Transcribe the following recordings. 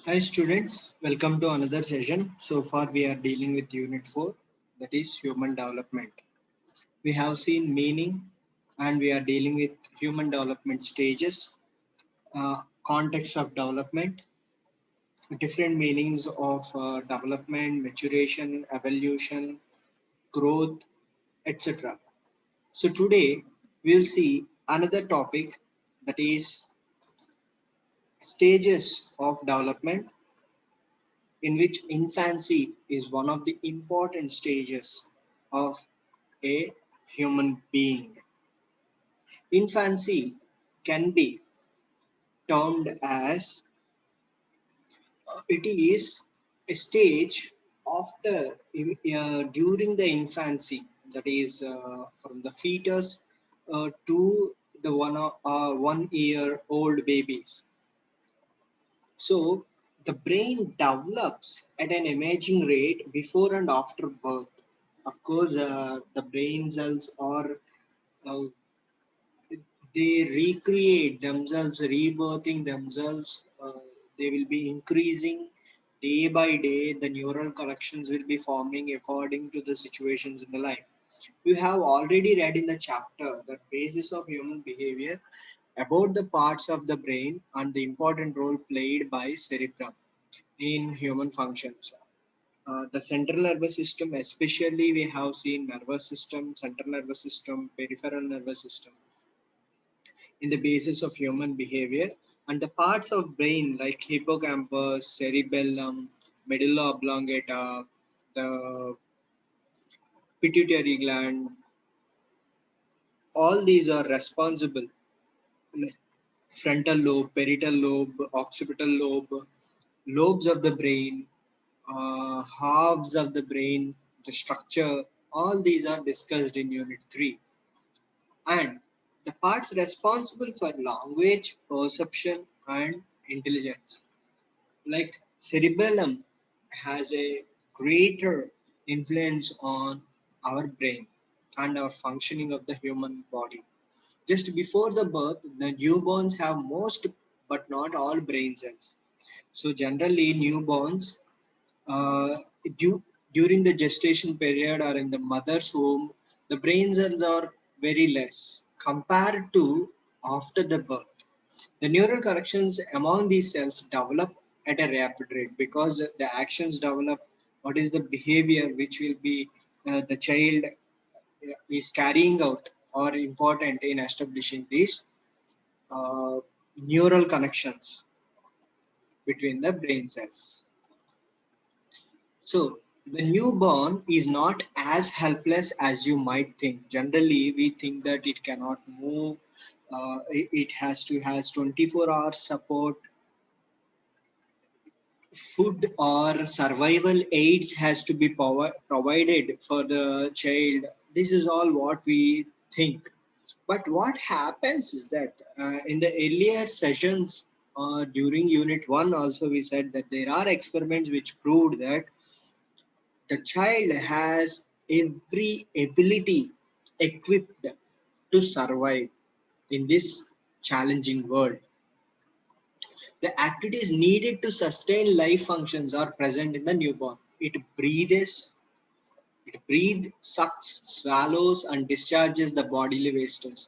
Hi students, welcome to another session. So far we are dealing with unit 4, that is human development. We have seen meaning and we are dealing with human development stages, context of development, different meanings of development, maturation, evolution, growth, etc. So today we will see another topic, that is stages of development, in which infancy is one of the important stages of a human being. Infancy can be termed as it is a stage after during the infancy, that is from the fetus to the 1 year old babies. So the brain develops at an imaging rate before and after birth. Of course, the brain cells are uh, they recreate themselves, rebirthing themselves. They will be increasing day by day. The neural connections will be forming according to the situations in the life. You have already read in the chapter the basis of human behavior about the parts of the brain and the important role played by cerebrum in human functions. The central nervous system, especially we have seen nervous system, central nervous system, peripheral nervous system in the basis of human behavior, and the parts of brain like hippocampus, cerebellum, medulla oblongata, the pituitary gland, all these are responsible. Frontal lobe, parietal lobe, occipital lobe, lobes of the brain, halves of the brain, the structure, all these are discussed in Unit 3. And the parts responsible for language, perception, and intelligence. Like cerebellum has a greater influence on our brain and our functioning of the human body. Just before the birth, the newborns have most but not all brain cells. So generally, newborns uh, du- during the gestation period or in the mother's womb, the brain cells are very less compared to after the birth. The neural connections among these cells develop at a rapid rate because the actions develop. What is the behavior which will be the child is carrying out or important in establishing these uh, neural connections between the brain cells. So the newborn is not as helpless as you might think. Generally, we think that it cannot move. It has to has 24 hours support. Food or survival aids has to be provided for the child. This is all what we think. But what happens is that in the earlier sessions during unit 1 also we said that there are experiments which proved that the child has every ability equipped to survive in this challenging world. The activities needed to sustain life functions are present in the newborn. It breathes, sucks, swallows, and discharges the bodily wastes.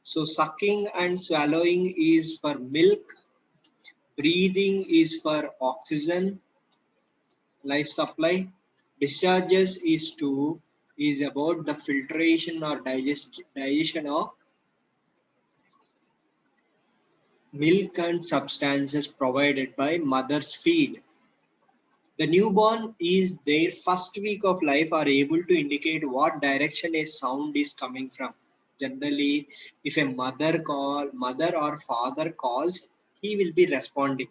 So, sucking and swallowing is for milk, breathing is for oxygen, life supply, discharges is about the filtration or digestion of milk and substances provided by mother's feed. The newborn is their first week of life are able to indicate what direction a sound is coming from. Generally, if a mother or father calls, he will be responding.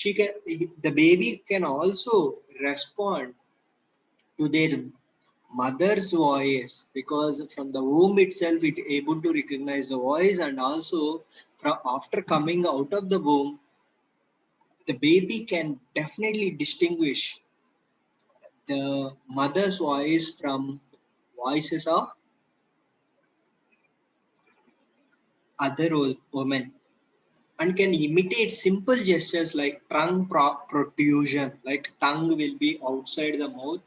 The baby can also respond to their mother's voice because from the womb itself it able to recognize the voice, and also from after coming out of the womb the baby can definitely distinguish the mother's voice from voices of other women. and can imitate simple gestures like tongue protrusion, like tongue will be outside the mouth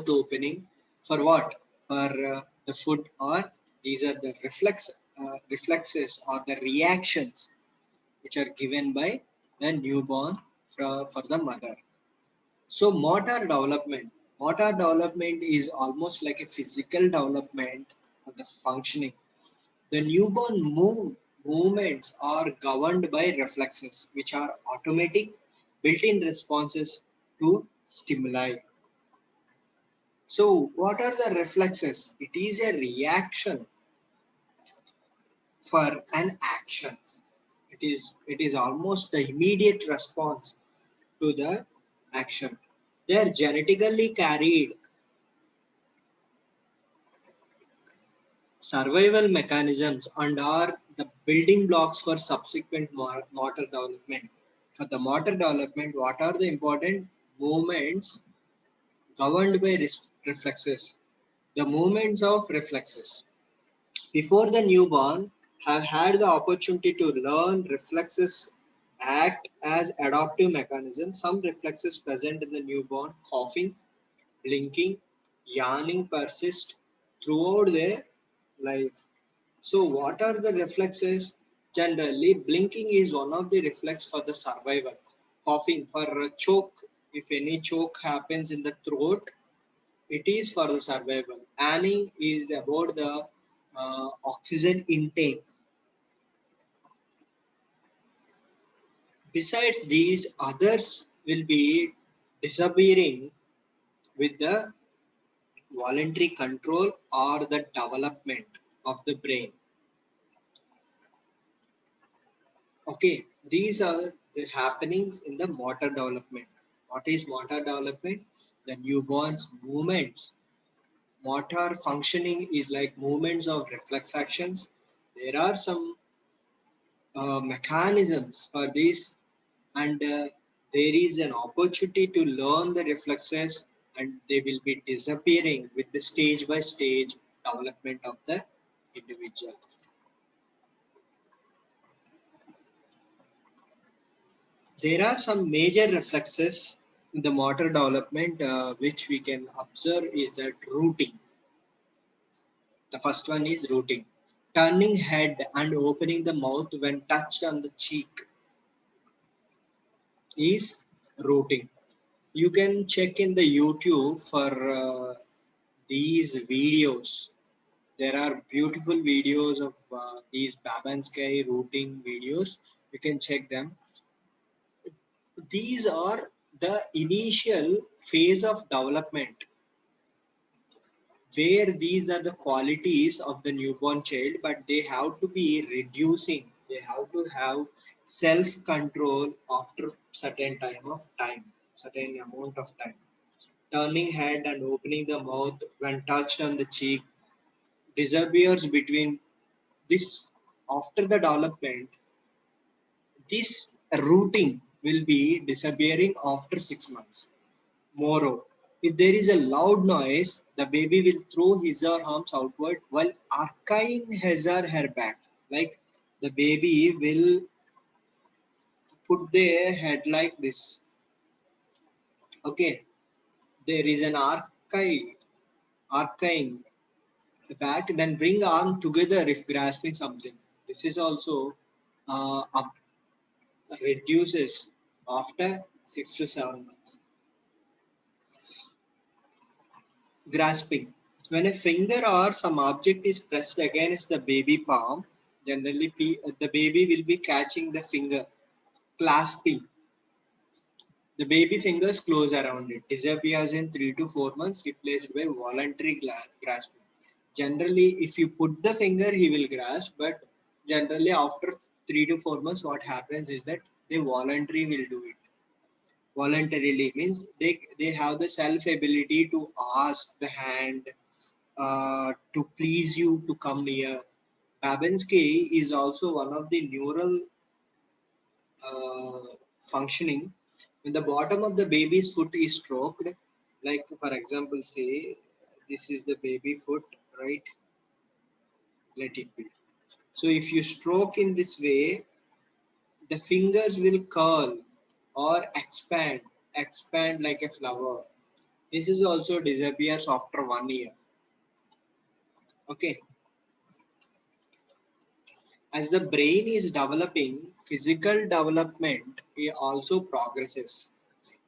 opening for what? For the food, or these are the reflexes or the reactions which are given by the newborn for the mother. So motor development is almost like a physical development for the functioning. The newborn movements are governed by reflexes, which are automatic, built-in responses to stimuli. So, what are the reflexes? It is a reaction for an action. It is almost the immediate response to the action. They are genetically carried survival mechanisms and are the building blocks for subsequent motor development. For the motor development, what are the important movements governed by reflexes? The movements of reflexes. Before the newborn have had the opportunity to learn, reflexes act as adaptive mechanisms. Some reflexes present in the newborn, coughing, blinking, yawning, persist throughout their life. So, what are the reflexes? Generally, blinking is one of the reflex for the survival. Coughing for a choke, if any choke happens in the throat, it is for the survival. Yawning is about the oxygen intake. Besides these, others will be disappearing with the voluntary control or the development of the brain. Okay, these are the happenings in the motor development. What is motor development? The newborn's movements. Motor functioning is like movements of reflex actions. There are some mechanisms for this, and there is an opportunity to learn the reflexes, and they will be disappearing with the stage by stage development of the individual. There are some major reflexes in the motor development which we can observe is that rooting. The first one is rooting. Turning head and opening the mouth when touched on the cheek is rooting. You can check in the YouTube for these videos. There are beautiful videos of these Babansky rooting videos. You can check them. These are the initial phase of development where these are the qualities of the newborn child, but they have to be reducing. They have to have self control after certain amount of time. Turning head and opening the mouth when touched on the cheek disappears between this. After the development, this rooting will be disappearing after 6 months. Moreover, if there is a loud noise, the baby will throw his or her arms outward while arching his or her back. Like the baby will put their head like this. Okay, there is an arching the back, then bring arm together if grasping something. This is also up, reduces after 6 to 7 months. Grasping. When a finger or some object is pressed against the baby palm, generally the baby will be catching the finger. Clasping. The baby fingers close around it. Disappears in 3 to 4 months, replaced by voluntary grasping. Generally, if you put the finger, he will grasp, but generally after 3 to 4 months, what happens is that they voluntarily will do it. Voluntarily means they have the self ability to ask the hand to please you to come near. Babinski is also one of the neural uh, functioning. When the bottom of the baby's foot is stroked, like for example, say this is the baby foot, right? Let it be. So if you stroke in this way, the fingers will curl or expand like a flower. This is also disappears after 1 year. Okay. As the brain is developing, physical development also progresses.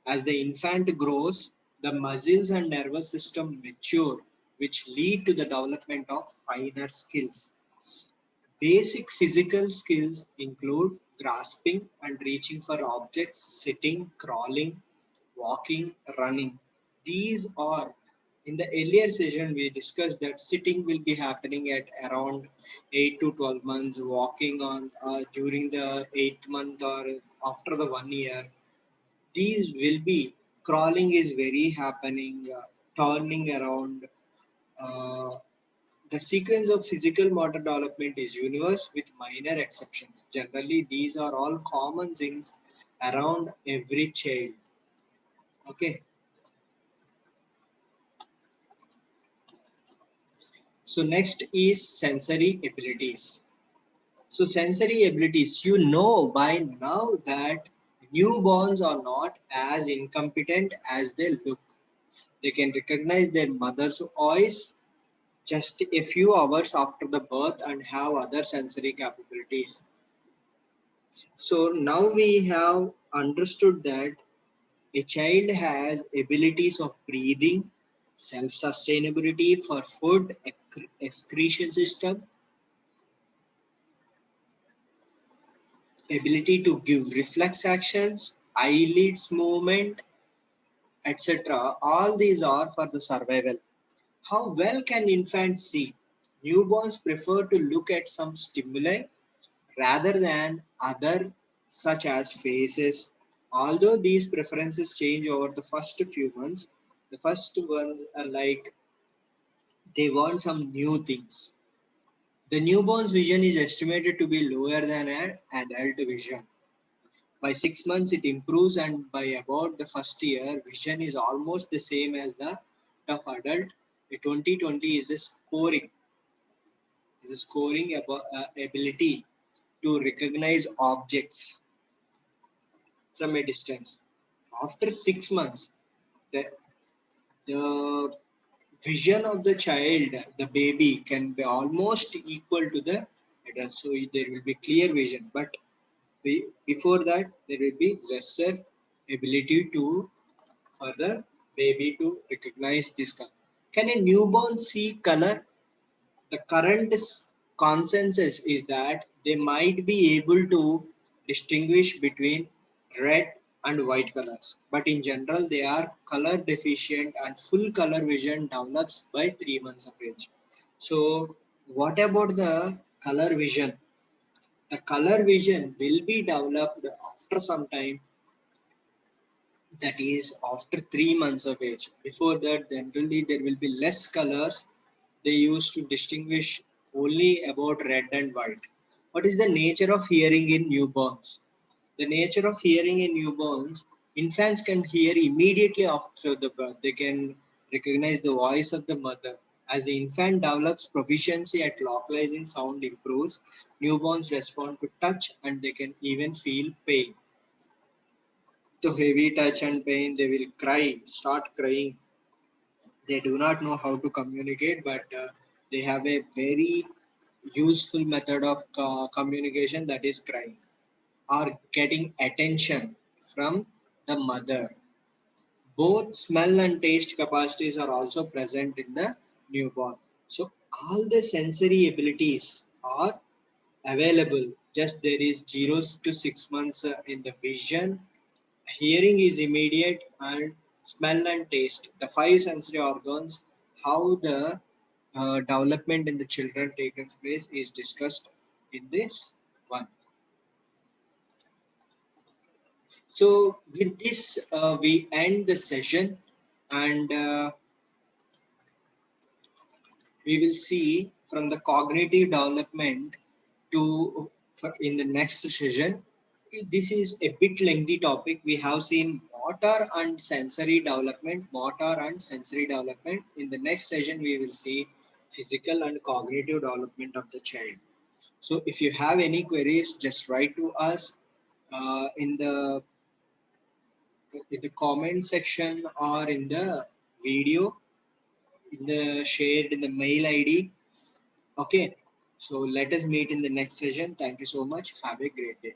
As the infant grows, the muscles and nervous system mature, which lead to the development of finer skills. Basic physical skills include grasping and reaching for objects, sitting, crawling, walking, running. These are, in the earlier session, we discussed that sitting will be happening at around 8 to 12 months, walking on during the 8th month or after the 1 year. These will be crawling is very happening, turning around. Uh, the sequence of physical motor development is universe with minor exceptions. Generally, these are all common things around every child. Okay. So next is sensory abilities. So sensory abilities, you know by now that newborns are not as incompetent as they look. They can recognize their mother's voice just a few hours after the birth and have other sensory capabilities. So now we have understood that a child has abilities of breathing, self-sustainability for food, excretion system, ability to give reflex actions, eyelids movement, etc. All these are for the survival. How well can infants see? Newborns prefer to look at some stimuli rather than other such as faces. Although these preferences change over the first few months, the first one are like they want some new things. The newborn's vision is estimated to be lower than an adult vision. By 6 months, it improves, and by about the first year, vision is almost the same as the of adult. The 2020 is a scoring ability to recognize objects from a distance. After 6 months, the, the vision of the child, the baby, can be almost equal to the adult. So there will be clear vision, but before that, there will be lesser ability to for the baby to recognize this color. Can a newborn see color? The current consensus is that they might be able to distinguish between red and white colors, but in general they are color deficient and full color vision develops by 3 months of age. So what about the color vision? The color vision will be developed after some time, that is after 3 months of age. Before that, generally there will be less colors. They used to distinguish only about red and white. What is the nature of hearing in newborns? The nature of hearing in newborns, infants can hear immediately after the birth. They can recognize the voice of the mother. As the infant develops proficiency at localizing sound improves, newborns respond to touch and they can even feel pain. To heavy touch and pain, they will cry, start crying. They do not know how to communicate, but they have a very useful method of communication, that is crying or getting attention from the mother. Both smell and taste capacities are also present in the newborn. So all the sensory abilities are available. Just there is 0 to 6 months in the vision. Hearing is immediate, and smell and taste, the five sensory organs, how the development in the children takes place is discussed in this one. So with this, we end the session, and we will see from the cognitive development to in the next session. This is a bit lengthy topic. We have seen motor and sensory development. In the next session, we will see physical and cognitive development of the child. So if you have any queries, just write to us in the comment section or in the video, in the shared in the mail ID. Okay. So let us meet in the next session. Thank you so much. Have a great day.